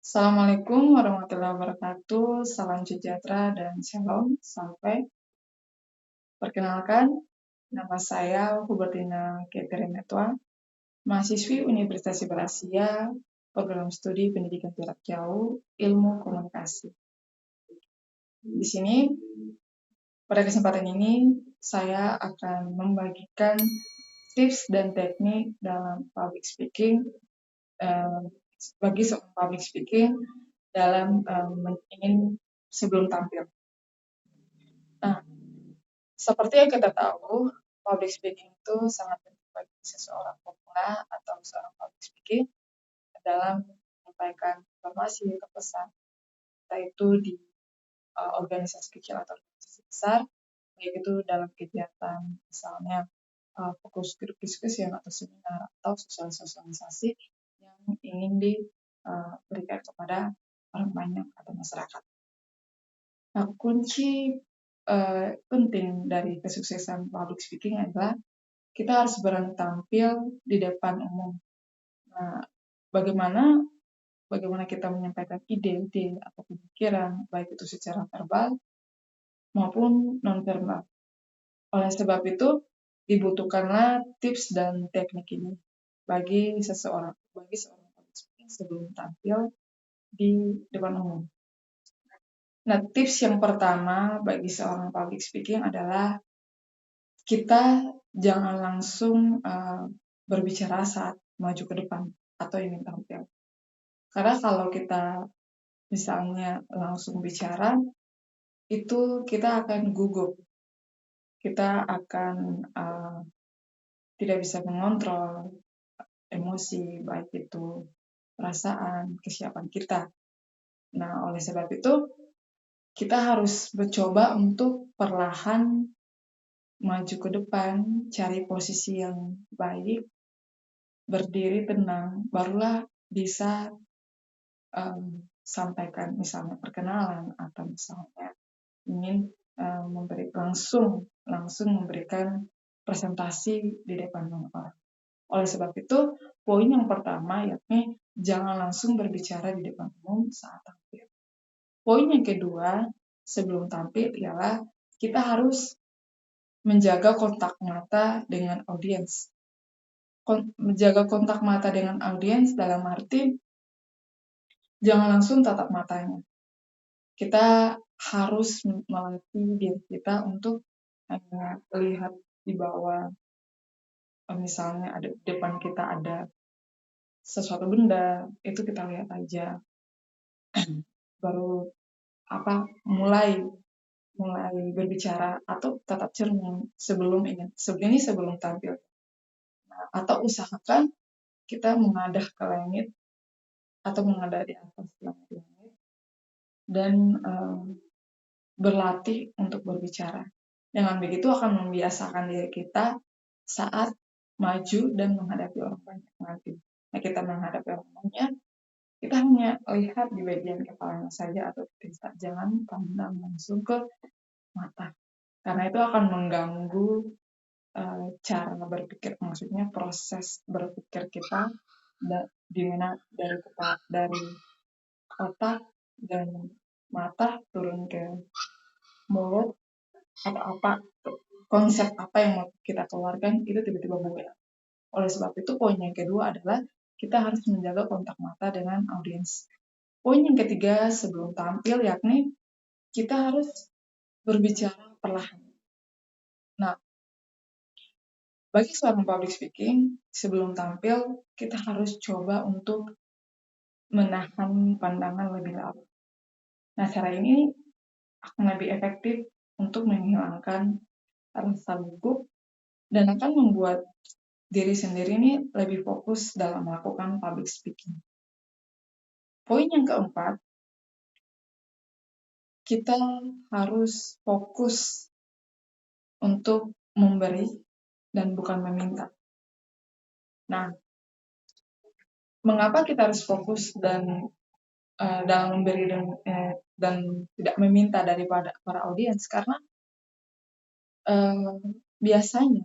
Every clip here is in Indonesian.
Assalamualaikum warahmatullahi wabarakatuh. Salam sejahtera dan shalom. Sampai perkenalkan, nama saya Hubertina Catherine Etwa, mahasiswi Universitas Berasia, program studi pendidikan jarak jauh, ilmu komunikasi. Di sini, pada kesempatan ini, saya akan membagikan tips dan teknik dalam public speaking bagi seorang public speaking dalam ingin sebelum tampil. Nah, seperti yang kita tahu, public speaking itu sangat penting bagi seseorang pemula atau seorang public speaking dalam menyampaikan informasi atau pesan, entah itu di organisasi kecil atau organisasi besar, baik itu dalam kegiatan misalnya fokus grup diskusi atau seminar atau sosialisasi yang ingin diberikan kepada orang banyak atau masyarakat. Nah, kunci penting dari kesuksesan public speaking adalah kita harus berani tampil di depan umum. Nah, bagaimana kita menyampaikan ide-ide atau pemikiran, baik itu secara verbal maupun non-verbal. Oleh sebab itu, dibutuhkanlah tips dan teknik ini bagi seorang public speaking sebelum tampil di depan umum. Nah, tips yang pertama bagi seorang public speaking adalah kita jangan langsung berbicara saat maju ke depan atau ingin tampil. Karena kalau kita misalnya langsung bicara, itu kita akan gugup. Kita akan tidak bisa mengontrol emosi, baik itu perasaan, kesiapan kita. Nah, oleh sebab itu, kita harus mencoba untuk perlahan maju ke depan, cari posisi yang baik, berdiri tenang, barulah bisa sampaikan misalnya perkenalan atau misalnya ingin langsung memberikan presentasi di depan orang. Oleh sebab itu, poin yang pertama yakni jangan langsung berbicara di depan umum saat tampil. Poin yang kedua sebelum tampil ialah kita harus menjaga kontak mata dengan audiens. Menjaga kontak mata dengan audiens dalam arti jangan langsung tatap matanya. Kita harus melatih diri kita untuk hanya melihat di bawah, misalnya ada di depan kita ada sesuatu benda, itu kita lihat aja. Baru mulai berbicara atau tatap cermin sebelum tampil. Nah, atau usahakan kita mengadah ke langit atau mengadah di atas langit dan berlatih untuk berbicara. Dengan begitu akan membiasakan diri kita saat maju dan menghadapi orang banyak nanti. Nah, kita menghadapi orang banyak, kita hanya lihat di bagian kepalanya saja atau tidak, jangan pandang langsung ke mata. Karena itu akan mengganggu cara berpikir, maksudnya proses berpikir kita di mana dari otak dan mata turun ke mulut atau konsep apa yang mau kita keluarkan itu tiba-tiba berubah. Oleh sebab itu poin yang kedua adalah kita harus menjaga kontak mata dengan audiens. Poin yang ketiga sebelum tampil yakni kita harus berbicara perlahan. Nah, bagi seorang public speaking sebelum tampil kita harus coba untuk menahan pandangan lebih lama. Nah, cara ini akan lebih efektif untuk menghilangkan rasa gugup dan akan membuat diri sendiri ini lebih fokus dalam melakukan public speaking. Poin yang keempat, kita harus fokus untuk memberi dan bukan meminta. Nah, mengapa kita harus fokus dan dalam memberi dan tidak meminta daripada para audiens? Karena biasanya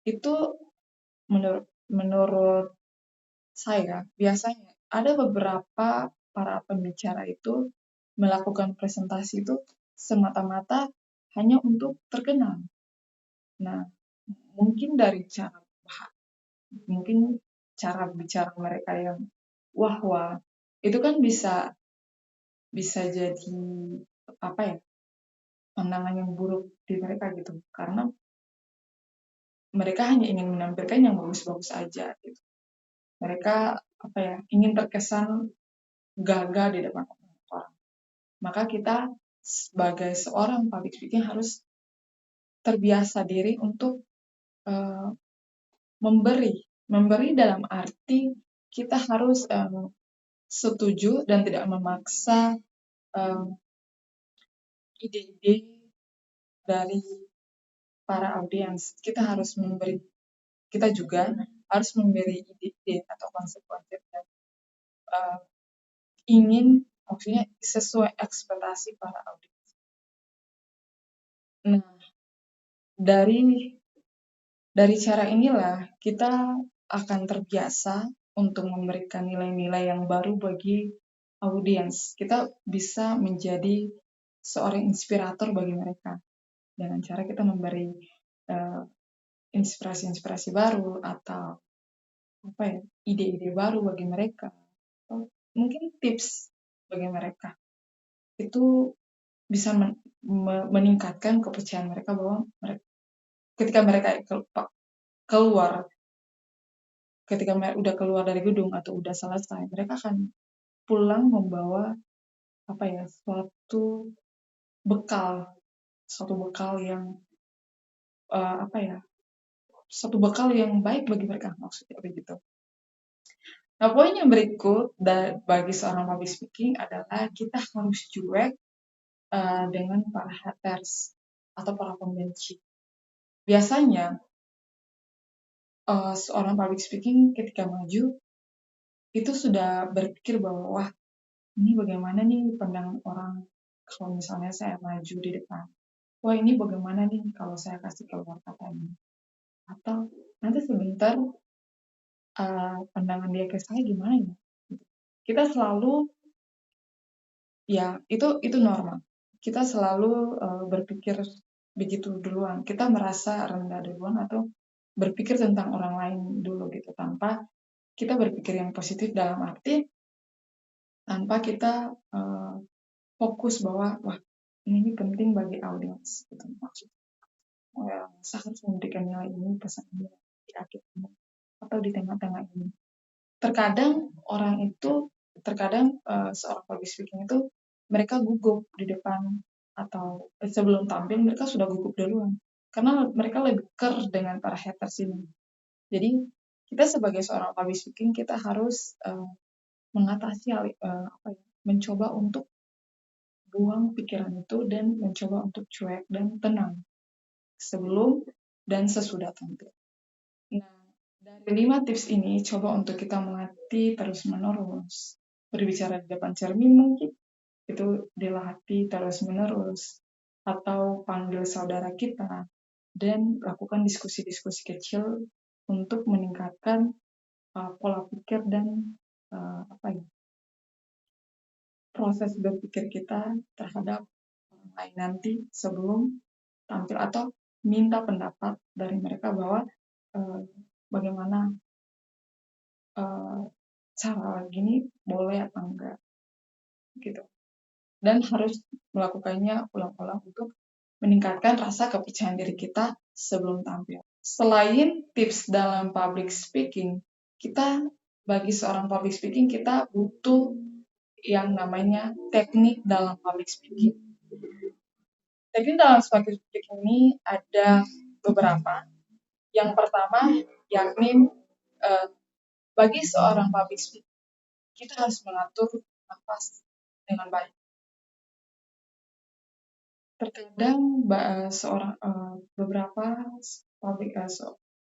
itu menurut saya biasanya ada beberapa para pembicara itu melakukan presentasi itu semata-mata hanya untuk terkenal. Nah, mungkin dari cara bicara mereka yang wah itu kan bisa jadi apa ya, pandangan yang buruk di mereka gitu, karena mereka hanya ingin menampilkan yang bagus-bagus aja gitu. Mereka ingin terkesan gagah di depan orang. Maka kita sebagai seorang public speaking harus terbiasa diri untuk uh, memberi dalam arti kita harus setuju dan tidak memaksa ide-ide dari para audiens. Kita juga harus memberi ide-ide atau konsep-konsep yang maksudnya sesuai ekspektasi para audiens. Nah, dari cara inilah kita akan terbiasa untuk memberikan nilai-nilai yang baru bagi audiens. Kita bisa menjadi seorang inspirator bagi mereka dengan cara kita memberi inspirasi-inspirasi baru atau ide-ide baru bagi mereka. Atau mungkin tips bagi mereka. Itu bisa meningkatkan kepercayaan mereka bahwa ketika mereka udah keluar dari gedung atau udah selesai, mereka akan pulang membawa suatu bekal yang baik bagi mereka, maksudnya begitu. Nah, poin yang berikut bagi seorang public speaking adalah kita harus cuek dengan para haters atau para pembenci. Biasanya seorang public speaking ketika maju itu sudah berpikir bahwa wah, ini bagaimana nih pandangan orang kalau misalnya saya maju di depan. Wah, ini bagaimana nih kalau saya kasih keluar kata ini. Atau nanti sebentar pandangan dia ke saya gimana ya. Kita selalu, ya itu normal. Kita selalu berpikir begitu duluan. Kita merasa rendah duluan atau berpikir tentang orang lain dulu gitu, tanpa kita berpikir yang positif dalam arti tanpa kita fokus bahwa wah, ini penting bagi audiens gitu maksudnya. Saya harus memberikan nilai ini, pesan ini di akhir ini atau di tengah-tengah ini. Terkadang seorang public speaking itu mereka gugup di depan atau sebelum tampil mereka sudah gugup duluan karena mereka lebih ker dengan para haters ini. Jadi kita sebagai seorang public speaking kita harus mengatasi mencoba untuk buang pikiran itu dan mencoba untuk cuek dan tenang sebelum dan sesudah tampil. Nah, dari 5 tips ini coba untuk kita melatih terus-menerus. Berbicara di depan cermin mungkin itu dilatih terus-menerus, atau panggil saudara kita dan lakukan diskusi-diskusi kecil untuk meningkatkan pola pikir dan proses berpikir kita terhadap orang lain nanti sebelum tampil, atau minta pendapat dari mereka bahwa bagaimana cara gini boleh apa enggak gitu. Dan harus melakukannya ulang-ulang untuk meningkatkan rasa kepercayaan diri kita sebelum tampil. Selain tips dalam public speaking, bagi seorang public speaking kita butuh yang namanya teknik dalam public speaking. Teknik dalam public speaking ini ada beberapa. Yang pertama yakni bagi seorang public speaking kita harus mengatur nafas dengan baik. Terkadang beberapa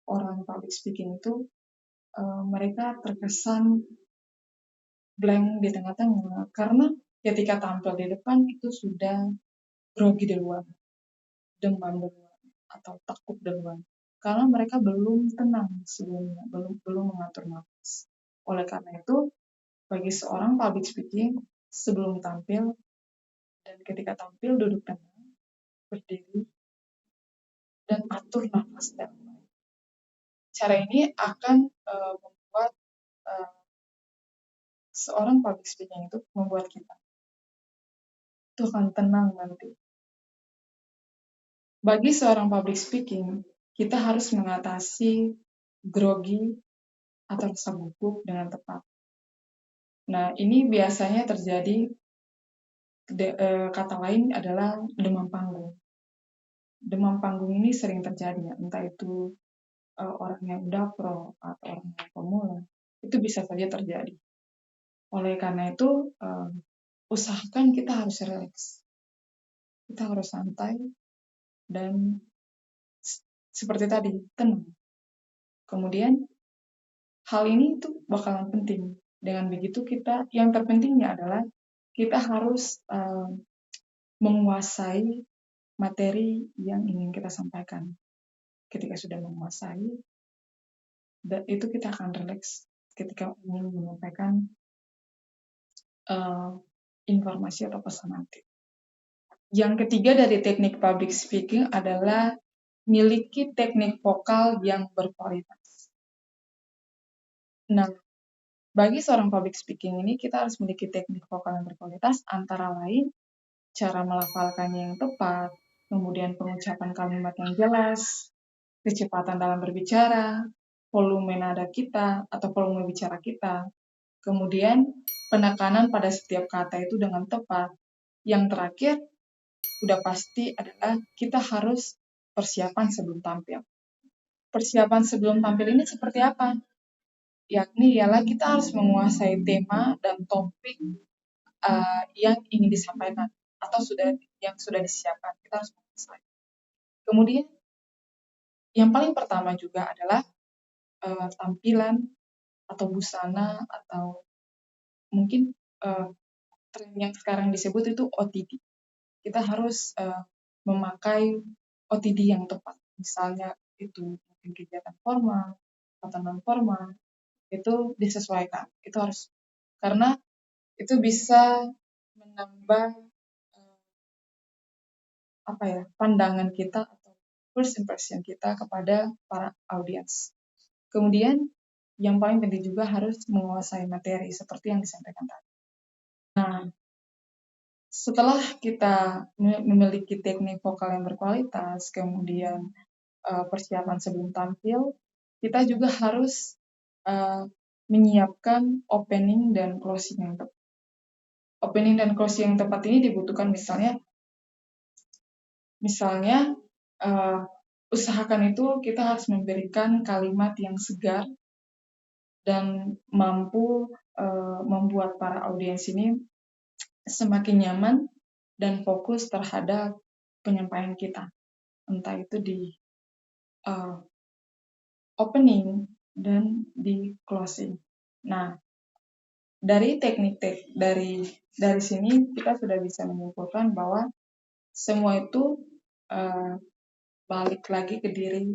orang public speaking itu mereka terkesan blank di tengah-tengah karena ketika tampil di depan itu sudah grogi duluan, demam duluan, atau takut duluan karena mereka belum tenang sebelumnya, belum mengatur nafas. Oleh karena itu, bagi seorang public speaking sebelum tampil, dan ketika tampil duduk tenang, berdiri, dan atur nafas dalam baik. Cara ini akan membuat seorang public speaking itu membuat kita itu akan tenang nanti. Bagi seorang public speaking, kita harus mengatasi grogi atau rasa gugup dengan tepat. Nah, ini biasanya terjadi, kata lain adalah demam panggung. Demam panggung ini sering terjadi, ya, entah itu orang yang udah pro atau orang yang pemula, itu bisa saja terjadi. Oleh karena itu, usahakan kita harus rileks, kita harus santai, dan seperti tadi, tenang. Kemudian, hal ini itu bakalan penting. Dengan begitu yang terpentingnya adalah kita harus menguasai materi yang ingin kita sampaikan. Ketika sudah menguasai, itu kita akan rileks ketika ingin menyampaikan informasi atau pesan nanti. Yang ketiga dari teknik public speaking adalah miliki teknik vokal yang berkualitas. Nah, bagi seorang public speaking ini kita harus memiliki teknik vokal yang berkualitas, antara lain cara melafalkannya yang tepat, kemudian pengucapan kalimat yang jelas, kecepatan dalam berbicara, volume nada kita atau volume bicara kita, kemudian penekanan pada setiap kata itu dengan tepat. Yang terakhir, udah pasti adalah kita harus persiapan sebelum tampil. Persiapan sebelum tampil ini seperti apa? Yakni ialah kita harus menguasai tema dan topik yang ingin disampaikan atau yang sudah disiapkan, kita harus menguasai. Kemudian yang paling pertama juga adalah tampilan atau busana atau mungkin tren yang sekarang disebut itu OTD. Kita harus memakai OTD yang tepat. Misalnya itu mungkin kegiatan formal atau non formal, itu disesuaikan. Itu harus, karena itu bisa menambah pandangan kita atau first impression kita kepada para audiens. Kemudian yang paling penting juga harus menguasai materi seperti yang disampaikan tadi. Nah, setelah kita memiliki teknik vokal yang berkualitas, kemudian persiapan sebelum tampil, kita juga harus menyiapkan opening dan closing yang tepat. Opening dan closing yang tepat ini dibutuhkan misalnya usahakan itu kita harus memberikan kalimat yang segar dan mampu membuat para audiens ini semakin nyaman dan fokus terhadap penyampaian kita, entah itu di opening dan di closing. Nah, dari dari sini kita sudah bisa menyimpulkan bahwa semua itu balik lagi ke diri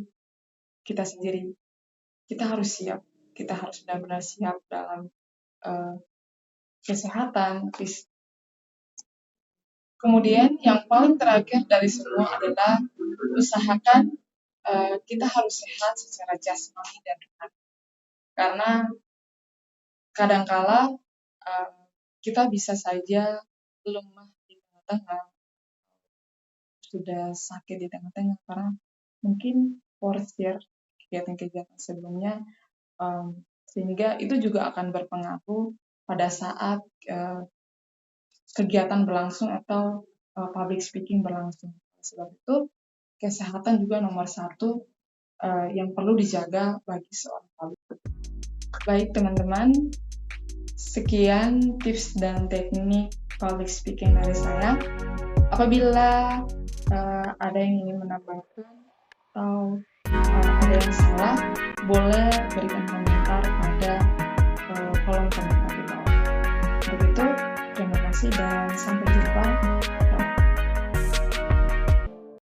kita sendiri. Kita harus siap, kita harus benar-benar siap dalam kesehatan, Kemudian yang paling terakhir dari semua adalah usahakan kita harus sehat secara jasmani dan rohani. Karena kadangkala kita bisa saja lemah di tengah-tengah, sudah sakit di tengah-tengah karena mungkin porsir kegiatan-kegiatan sebelumnya, sehingga itu juga akan berpengaruh pada saat kegiatan berlangsung atau public speaking berlangsung. Sebab itu kesehatan juga nomor satu yang perlu dijaga bagi seorang public speaking. Baik teman-teman, sekian tips dan teknik public speaking dari saya. Apabila ada yang ingin menambahkan atau ada yang salah, boleh berikan komentar pada kolom komentar di bawah. Begitu, terima kasih dan sampai